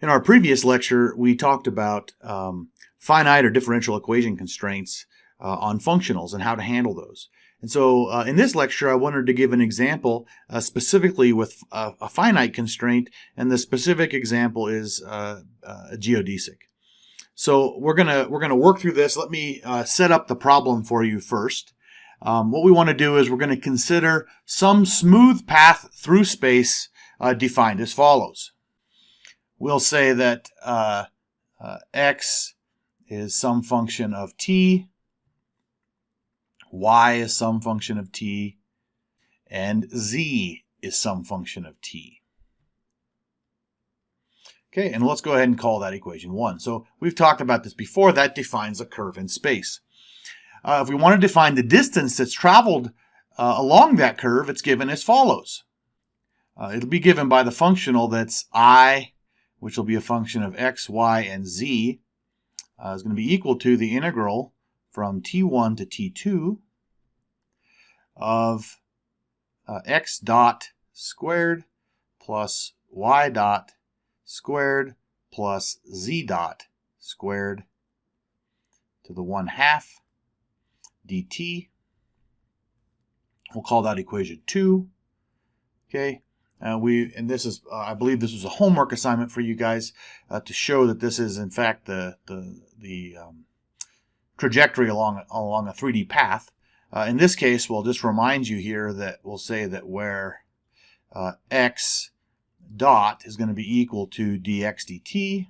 In our previous lecture, we talked about finite or differential equation constraints on functionals and how to handle those. And so in this lecture, I wanted to give an example specifically with a finite constraint, and the specific example is a geodesic. So we're gonna work through this. Let me set up the problem for you first. What we want to do is we're going to consider some smooth path through space defined as follows. We'll say that x is some function of t, y is some function of t, and z is some function of t. Okay, and let's go ahead and call that equation 1. So we've talked about this before. That defines a curve in space. If we want to define the distance that's traveled along that curve, it's given as follows. It'll be given by the functional that's I, which will be a function of x, y, and z, is going to be equal to the integral from t1 to t2 of x dot squared plus y dot squared plus z dot squared to the 1/2 dt. We'll call that equation 2. Okay. And this is, I believe this was a homework assignment for you guys to show that this is in fact the trajectory along a 3D path. In this case, we'll just remind you here that we'll say that where x dot is going to be equal to dx dt,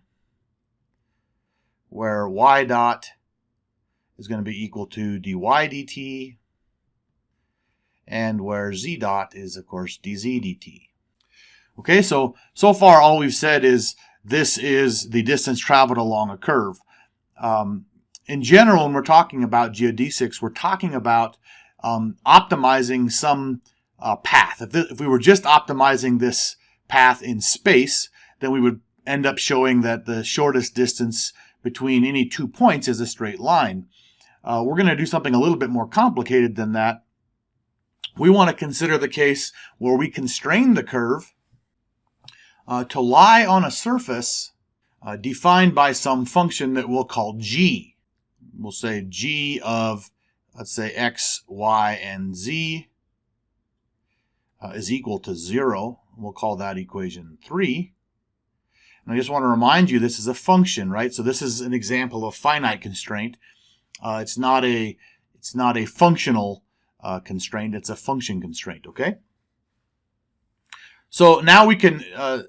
where y dot is going to be equal to dy dt, and where z dot is, of course, dz dt. Okay, so far all we've said is this is the distance traveled along a curve. In general, when we're talking about geodesics, we're talking about optimizing some path. If we were just optimizing this path in space, then we would end up showing that the shortest distance between any 2 points is a straight line. We're going to do something a little bit more complicated than that. We want to consider the case where we constrain the curve to lie on a surface defined by some function that we'll call g. We'll say g of, let's say, x, y, and z is equal to 0. We'll call that equation 3. And I just want to remind you this is a function, right? So this is an example of finite constraint. It's not a functional constraint. It's a function constraint, okay? So now we can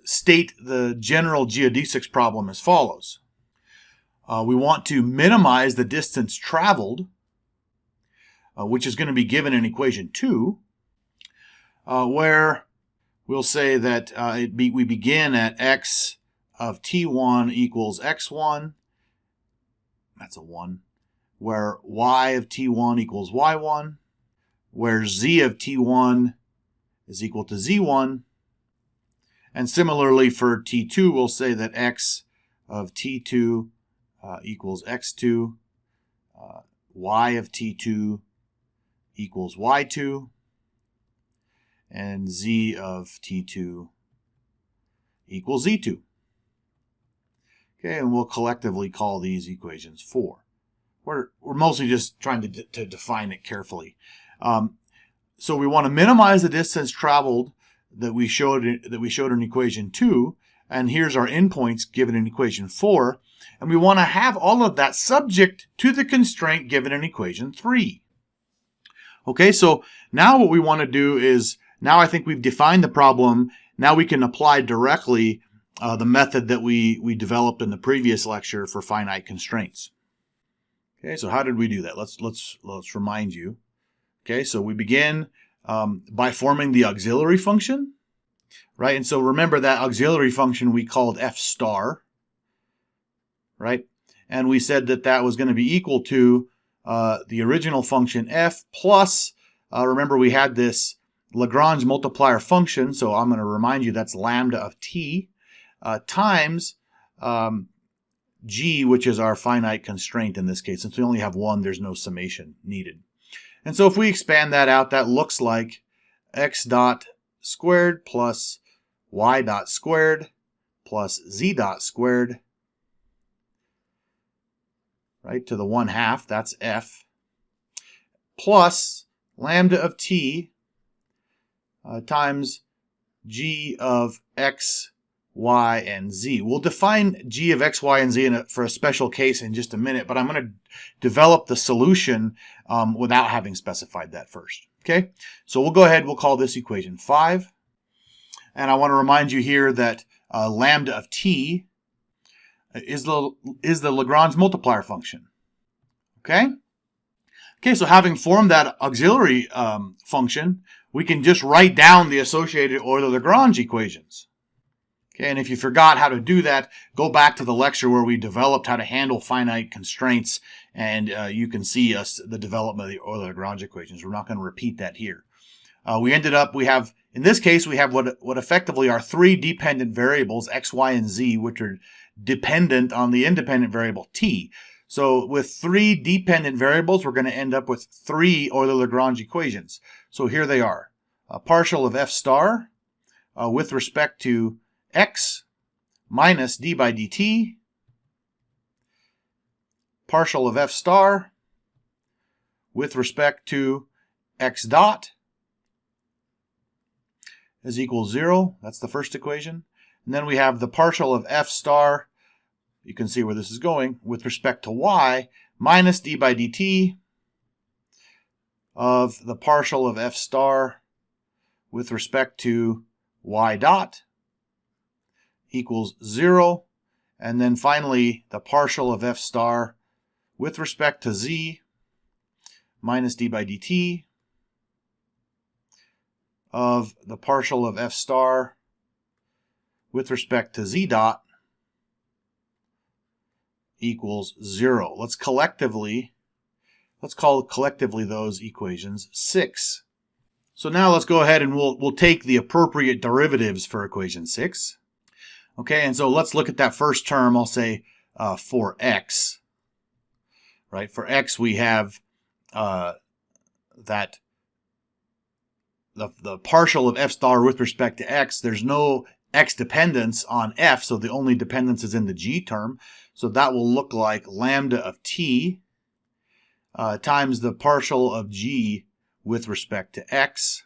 state the general geodesics problem as follows. We want to minimize the distance traveled, which is going to be given in equation 2, where we'll say that we begin at x of t1 equals x1. That's a 1. Where y of t1 equals y1. Where z of t1 is equal to z1. And similarly for t2, we'll say that x of t2 equals x2, y of t2 equals y2, and z of t2 equals z2. Okay, and we'll collectively call these equations 4. We're mostly just trying to define it carefully. So we want to minimize the distance traveled that we showed in equation 2, and here's our endpoints given in equation 4, and we want to have all of that subject to the constraint given in equation 3. Okay, so now what we want to do is, now I think we've defined the problem, now we can apply directly the method that we developed in the previous lecture for finite constraints. Okay, so how did we do that? Let's remind you. Okay, so we begin by forming the auxiliary function, right? And so remember that auxiliary function we called f star, right? And we said that that was going to be equal to the original function f plus, remember we had this Lagrange multiplier function, so I'm going to remind you that's lambda of t, times g, which is our finite constraint in this case. Since we only have one, there's no summation needed. And so if we expand that out, that looks like x dot squared plus y dot squared plus z dot squared, right, to the 1/2, that's f, plus lambda of t times g of x, y, and z. We'll define g of x, y, and z for a special case in just a minute, but I'm going to develop the solution without having specified that first. Okay, so we'll go ahead, we'll call this equation 5. And I want to remind you here that lambda of t is the Lagrange multiplier function. Okay? Okay, so having formed that auxiliary function, we can just write down the associated Euler-Lagrange equations. Okay, and if you forgot how to do that, go back to the lecture where we developed how to handle finite constraints, and you can see the development of the Euler-Lagrange equations. We're not going to repeat that here. In this case, we have what effectively are 3 dependent variables, x, y, and z, which are dependent on the independent variable t. So with 3 dependent variables, we're going to end up with 3 Euler-Lagrange equations. So here they are. A partial of f star with respect to x minus d by dt, partial of f star with respect to x dot is equal 0. That's the first equation. And then we have the partial of f star, you can see where this is going, with respect to y minus d by dt of the partial of f star with respect to y dot equals 0. And then finally, the partial of f star with respect to z minus d by dt of the partial of f star with respect to z dot equals 0. Let's call collectively those equations 6. So now let's go ahead and we'll take the appropriate derivatives for equation 6. Okay, and so let's look at that first term. I'll say for x, right? For x, we have that the partial of f star with respect to x. There's no x dependence on f, so the only dependence is in the g term. So that will look like lambda of t times the partial of g with respect to x,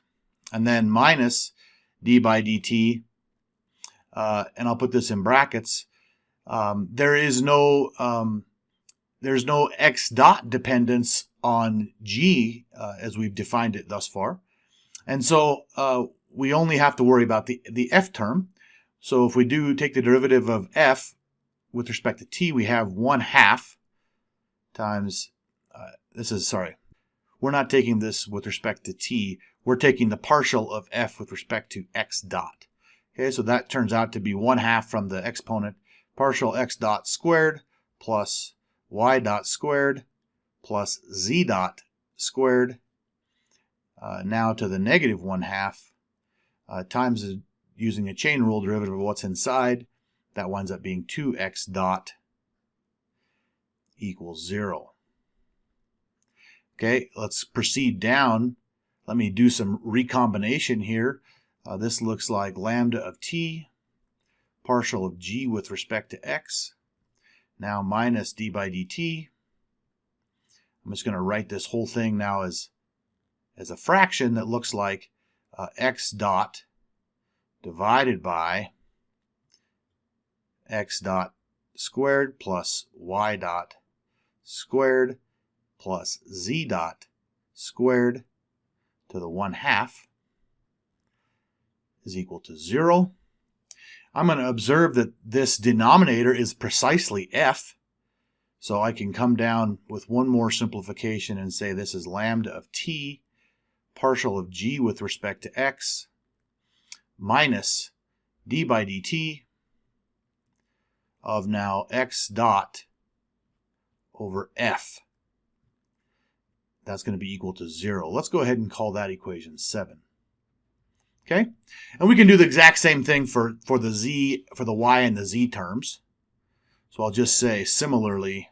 and then minus d by dt, and I'll put this in brackets. There's no x dot dependence on g as we've defined it thus far. And so we only have to worry about the f term. So if we do take the derivative of f with respect to t, we have 1/2 times, we're not taking this with respect to t, we're taking the partial of f with respect to x dot. Okay, so that turns out to be 1/2 from the exponent, partial x dot squared plus y dot squared plus z dot squared, now to the negative 1/2 times using a chain rule derivative of what's inside. That winds up being 2x dot equals 0. Okay, let's proceed down. Let me do some recombination here. This looks like lambda of t, partial of g with respect to x, now minus d by dt. I'm just going to write this whole thing now as a fraction that looks like x dot divided by x dot squared plus y dot squared plus z dot squared to the 1/2 is equal to 0. I'm going to observe that this denominator is precisely f, so I can come down with one more simplification and say this is lambda of t, partial of g with respect to x, minus d by dt of now x dot over f. That's going to be equal to 0. Let's go ahead and call that equation 7. Okay? And we can do the exact same thing for the y and the z terms. So I'll just say similarly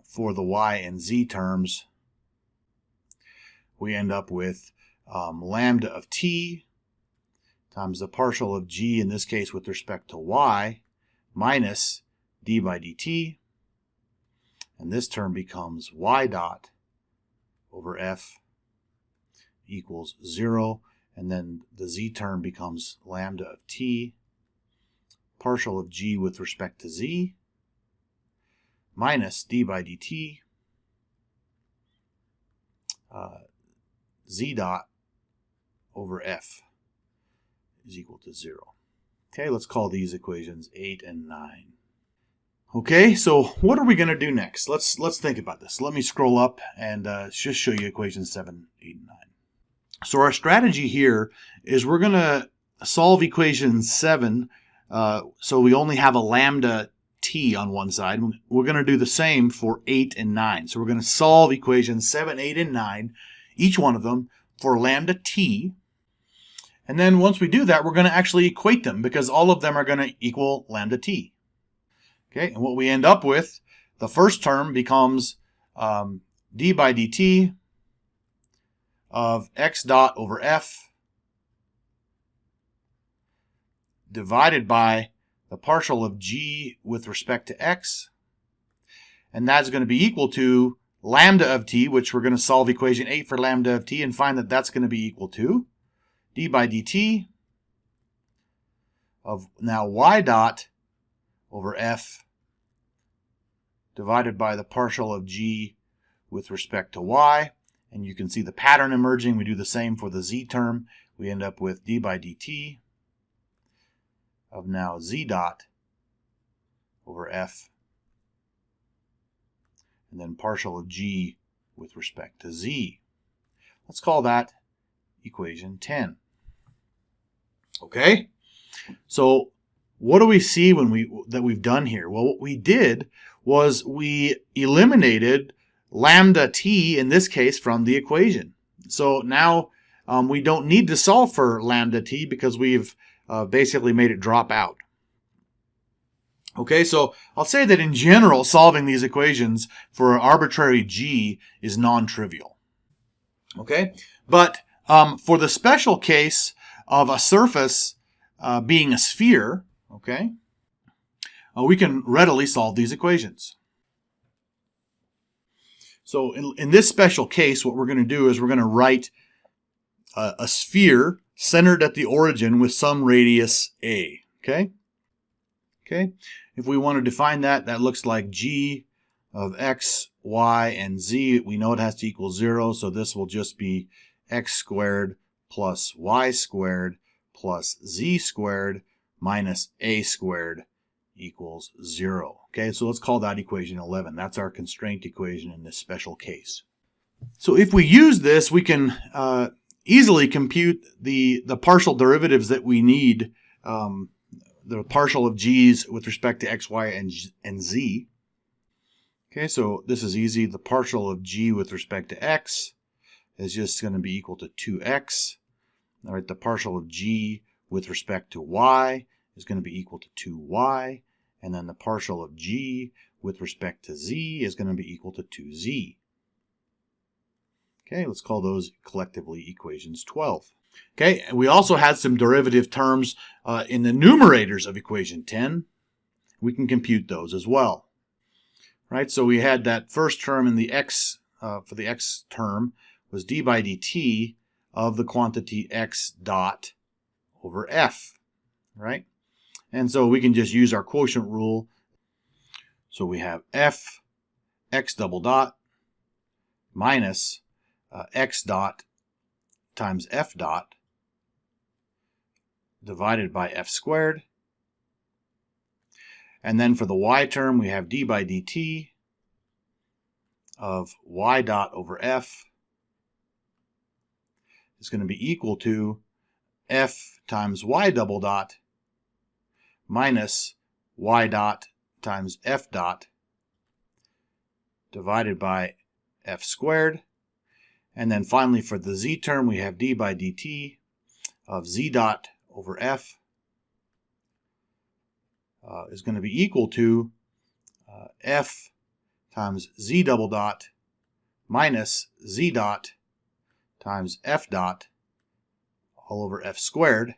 for the y and z terms, we end up with lambda of t times the partial of g, in this case with respect to y, minus d by dt. And this term becomes y dot over f equals 0. And then the z term becomes lambda of t, partial of g with respect to z, minus d by dt, z dot over f is equal to 0. Okay, let's call these equations 8 and 9. Okay, so what are we going to do next? Let's think about this. Let me scroll up and just show you equations 7, 8, and 9. So our strategy here is we're going to solve equation 7 so we only have a lambda t on one side. We're going to do the same for 8 and 9. So we're going to solve equations 7, 8, and 9, each one of them, for lambda t. And then once we do that, we're going to actually equate them because all of them are going to equal lambda t. Okay, and what we end up with, the first term becomes d by dt of x dot over f divided by the partial of g with respect to x. And that's going to be equal to lambda of t, which we're going to solve equation 8 for lambda of t and find that that's going to be equal to d by dt of now y dot over f divided by the partial of g with respect to y. And you can see the pattern emerging. We do the same for the z term. We end up with d by dt of now z dot over f and then partial of g with respect to z. Let's call that equation 10. Okay, so what do we see when we've done here? Well, what we did was we eliminated lambda t in this case from the equation. So now we don't need to solve for lambda t because we've basically made it drop out. Okay, so I'll say that in general, solving these equations for an arbitrary g is non-trivial. Okay, but for the special case of a surface being a sphere, okay, we can readily solve these equations. So in this special case, what we're going to do is we're going to write a sphere centered at the origin with some radius a. Okay? Okay? If we want to define that, that looks like g of x, y, and z. We know it has to equal 0, so this will just be x squared plus y squared plus z squared minus a squared equals 0. Okay, so let's call that equation 11. That's our constraint equation in this special case. So if we use this, we can easily compute the partial derivatives that we need, the partial of g's with respect to x, y, and z. Okay, so this is easy. The partial of g with respect to x is just going to be equal to 2x. All right, the partial of g with respect to y is going to be equal to 2y. And then the partial of g with respect to z is going to be equal to 2z. Okay, let's call those collectively equations 12. Okay, and we also had some derivative terms in the numerators of equation 10. We can compute those as well. Right, so we had that first term in the x, for the x term, was d by dt of the quantity x dot over f, right? And so we can just use our quotient rule. So we have f x double dot minus x dot times f dot divided by f squared. And then for the y term, we have d by dt of y dot over f is going to be equal to f times y double dot minus y dot times f dot divided by f squared. And then finally for the z term, we have d by dt of z dot over f is going to be equal to f times z double dot minus z dot times f dot all over f squared.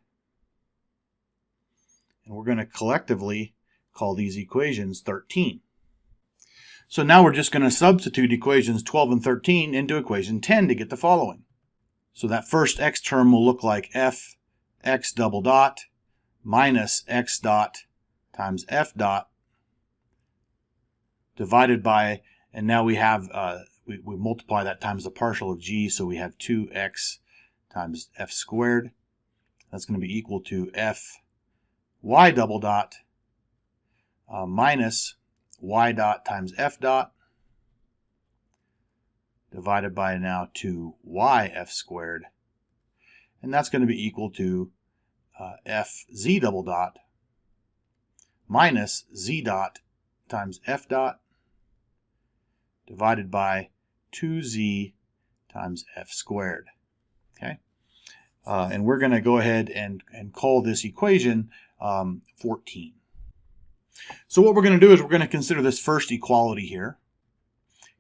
And we're going to collectively call these equations 13. So now we're just going to substitute equations 12 and 13 into equation 10 to get the following. So that first x term will look like f x double dot minus x dot times f dot divided by, and now we have, we multiply that times the partial of g, so we have 2x times f squared. That's going to be equal to f y double dot minus y dot times f dot divided by now 2yf squared. And that's going to be equal to f z double dot minus z dot times f dot divided by 2z times f squared. Okay, and we're going to go ahead and call this equation 14. So what we're going to do is we're going to consider this first equality here.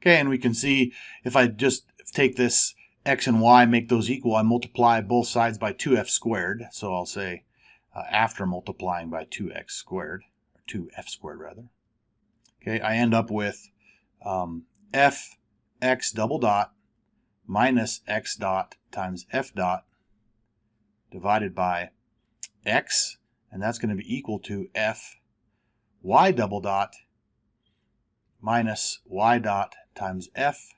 Okay, and we can see if I just take this x and y, make those equal, I multiply both sides by 2f squared. So I'll say after multiplying by 2x squared, or 2f squared rather. Okay, I end up with f x double dot minus x dot times f dot divided by x, and that's going to be equal to f y double dot minus y dot times f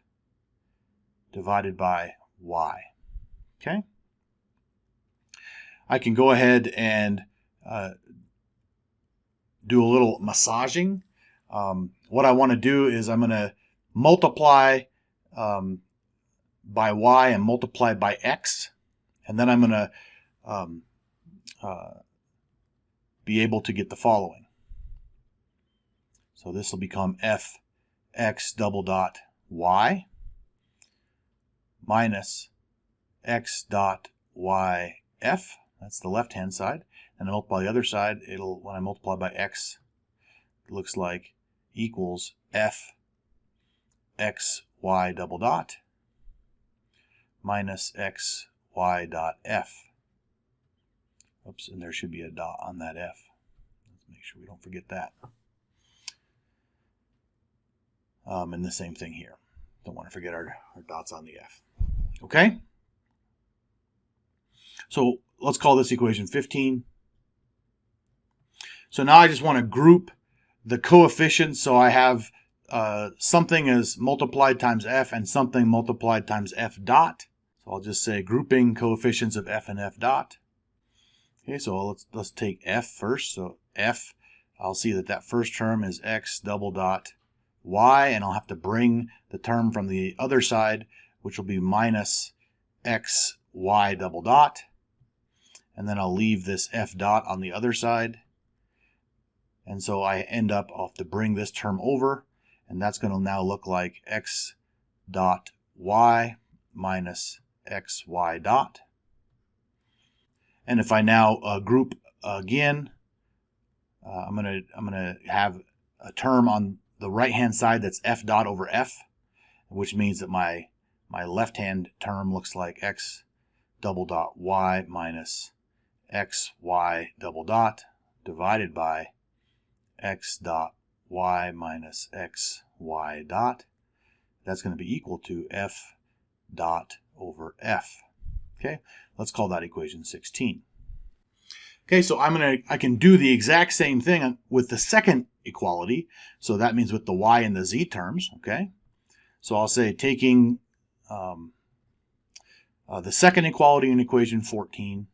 divided by y. Okay? I can go ahead and do a little massaging. What I want to do is I'm going to multiply by y and multiply by x, and then I'm going to be able to get the following. So this will become f x double dot y minus x dot y f. That's the left hand side. And I multiply the other side, it'll, when I multiply by x, it looks like equals f x y double dot minus x y dot f. Oops, and there should be a dot on that f. Let's make sure we don't forget that. And the same thing here. Don't want to forget our dots on the f. Okay? So let's call this equation 15. So now I just want to group the coefficients, so I have something as multiplied times f and something multiplied times f dot. So I'll just say grouping coefficients of f and f dot. Okay, so let's take f first. So f, I'll see that first term is x double dot y, and I'll have to bring the term from the other side, which will be minus x y double dot. And then I'll leave this f dot on the other side. And so I end up, I'll have to bring this term over, and that's going to now look like x dot y minus xy dot. And if I now group again, I'm gonna have a term on the right hand side that's f dot over f, which means that my left hand term looks like x double dot y minus xy double dot divided by x dot y minus xy dot. That's going to be equal to f dot over f. Okay, let's call that equation 16. Okay, so I can do the exact same thing with the second equality. So that means with the y and the z terms. Okay, so I'll say taking the second equality in equation 14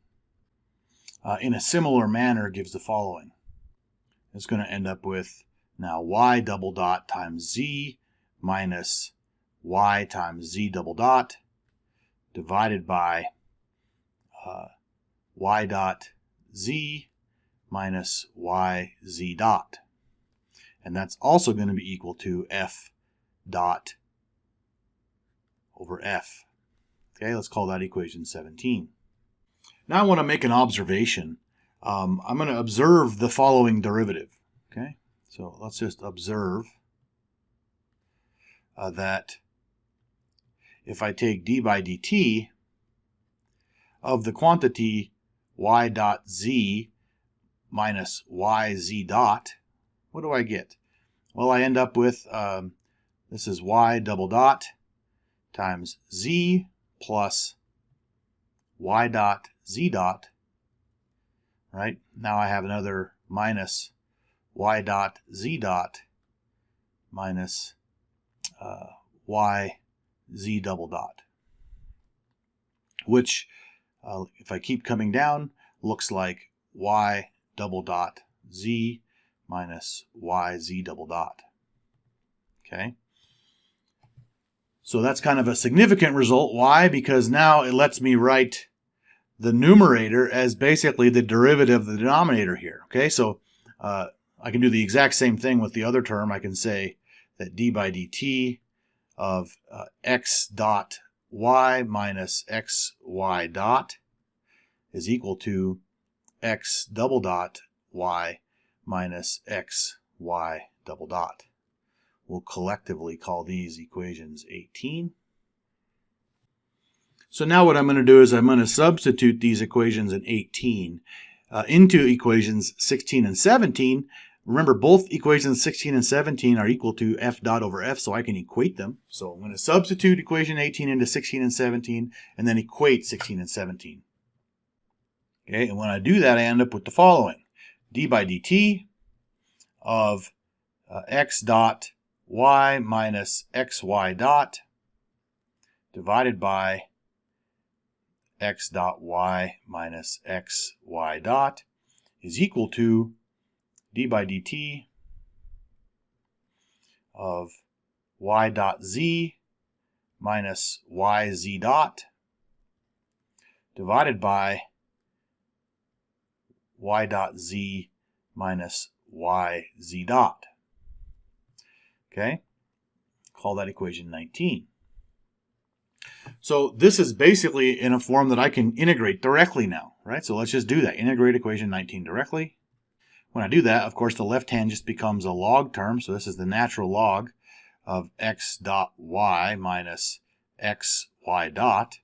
in a similar manner gives the following. It's going to end up with now y double dot times z minus y times z double dot divided by y dot z minus y z dot. And that's also going to be equal to f dot over f. Okay, let's call that equation 17. Now I want to make an observation. I'm going to observe the following derivative. Okay, so let's just observe that if I take d by dt of the quantity y dot z minus yz dot, what do I get? Well, I end up with, this is y double dot times z plus y dot z dot, right? Now I have another minus y dot z dot minus y z double dot, which, if I keep coming down, looks like y double dot z minus y z double dot. Okay? So that's kind of a significant result. Why? Because now it lets me write the numerator as basically the derivative of the denominator here. Okay, so I can do the exact same thing with the other term. I can say that d by dt of x dot y minus xy dot is equal to x double dot y minus xy double dot. We'll collectively call these equations 18. So now what I'm going to do is I'm going to substitute these equations in 18 into equations 16 and 17. Remember, both equations 16 and 17 are equal to f dot over f, so I can equate them. So I'm going to substitute equation 18 into 16 and 17, and then equate 16 and 17. Okay, and when I do that, I end up with the following. D by dt of x dot y minus xy dot divided by x dot y minus xy dot is equal to d by dt of y dot z minus yz dot divided by y dot z minus yz dot. Okay, call that equation 19. So this is basically in a form that I can integrate directly now, right? So let's just do that. Integrate equation 19 directly. When I do that, of course, the left hand just becomes a log term. So this is the natural log of x dot y minus xy dot.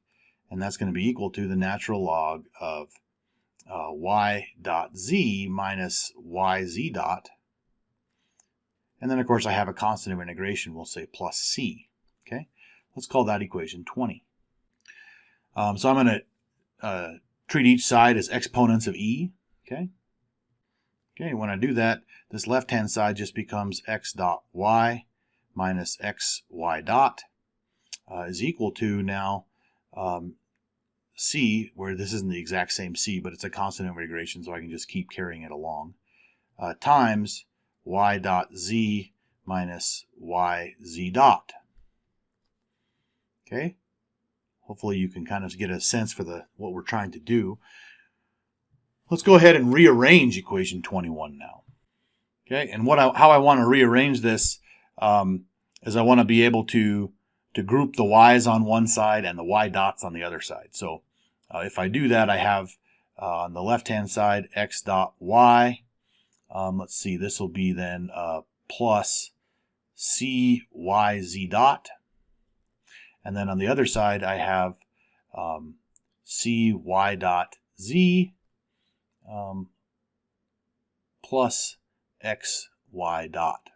And that's going to be equal to the natural log of y dot z minus yz dot. And then, of course, I have a constant of integration. We'll say plus c. Okay, let's call that equation 20. So I'm going to treat each side as exponents of e. Okay. Okay, when I do that, this left-hand side just becomes x dot y minus xy dot is equal to now c, where this isn't the exact same c, but it's a constant of integration, so I can just keep carrying it along, times y dot z minus yz dot. Okay, hopefully you can kind of get a sense for what we're trying to do. Let's go ahead and rearrange equation 21 now. Okay, and how I want to rearrange this is I want to be able to group the y's on one side and the y dots on the other side. So if I do that, I have on the left-hand side x dot y. Let's see, this will be then plus cyz dot. And then on the other side, I have cy dot z plus xy dot.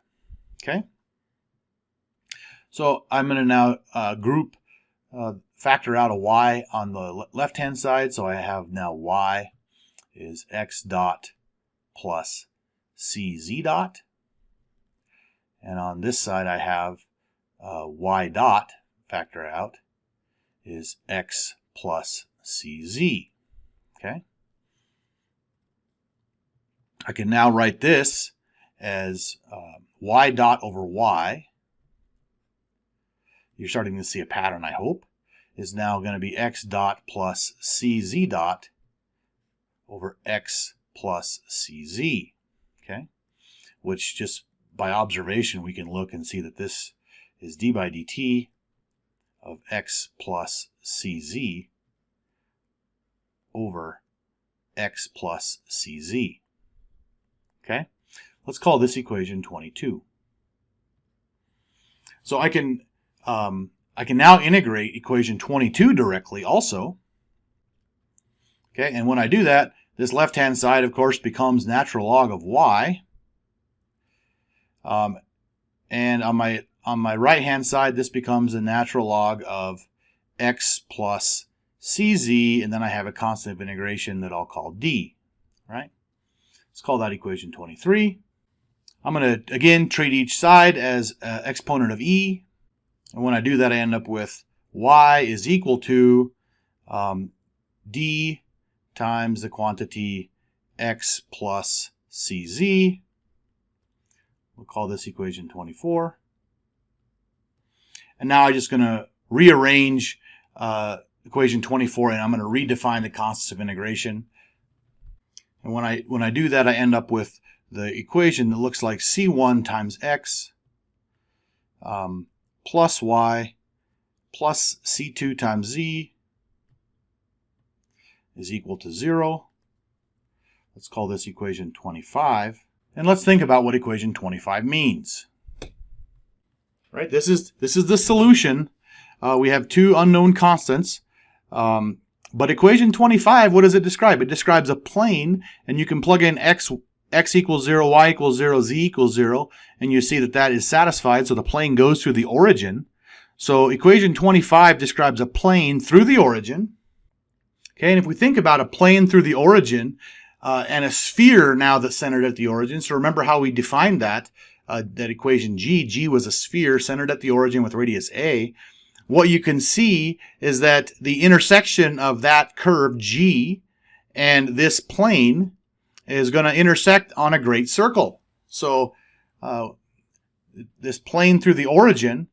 Okay? So I'm going to now group, factor out a y on the left-hand side. So I have now y is x dot plus cz dot. And on this side I have y dot, factor out, is x plus cz. Okay? I can now write this as y dot over y. You're starting to see a pattern, I hope. Is now going to be x dot plus cz dot over x plus cz. Okay? Which just by observation we can look and see that this is d by dt of x plus cz over x plus cz. Okay? Let's call this equation 22. So I can now integrate equation 22 directly also. Okay, and when I do that, This left-hand side, of course, becomes natural log of y. And on my right-hand side, this becomes a natural log of x plus cz, and then I have a constant of integration that I'll call d, right? Let's call that equation 23. I'm going to, again, treat each side as an exponent of e. And when I do that, I end up with y is equal to d times the quantity x plus cz. We'll call this equation 24. And now I'm just going to rearrange equation 24, and I'm going to redefine the constants of integration. And when I do that, I end up with the equation that looks like c1 times x plus y plus c2 times z is equal to 0. Let's call this equation 25. And let's think about what equation 25 means. Right? This is the solution. We have two unknown constants. But equation 25, what does it describe? It describes a plane, and you can plug in x equals 0, y equals 0, z equals 0, and you see that that is satisfied, so the plane goes through the origin. So equation 25 describes a plane through the origin. Okay, and if we think about a plane through the origin, and a sphere now that's centered at the origin. So remember how we defined that equation G. G was a sphere centered at the origin with radius A. What you can see is that the intersection of that curve G and this plane is going to intersect on a great circle. So this plane through the origin,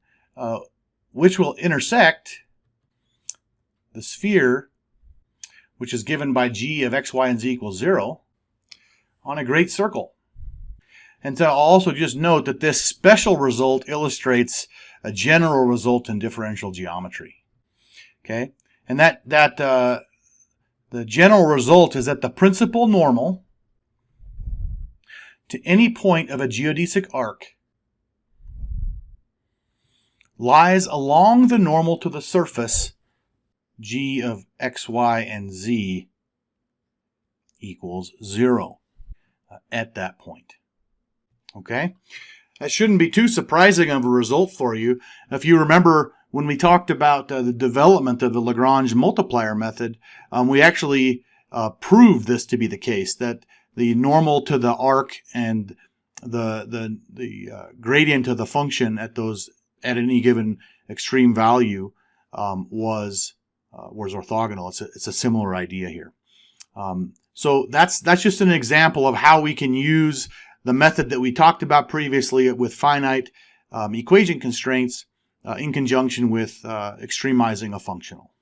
which will intersect the sphere, which is given by g of x, y, and z equals 0, on a great circle. And to also just note that this special result illustrates a general result in differential geometry. Okay, and the general result is that the principal normal to any point of a geodesic arc lies along the normal to the surface g of x, y, and z equals 0 at that point. Okay? That shouldn't be too surprising of a result for you. If you remember when we talked about the development of the Lagrange multiplier method, we actually proved this to be the case, that the normal to the arc and the gradient of the function at any given extreme value was orthogonal. It's a similar idea here. So that's just an example of how we can use the method that we talked about previously with finite equation constraints in conjunction with extremizing a functional.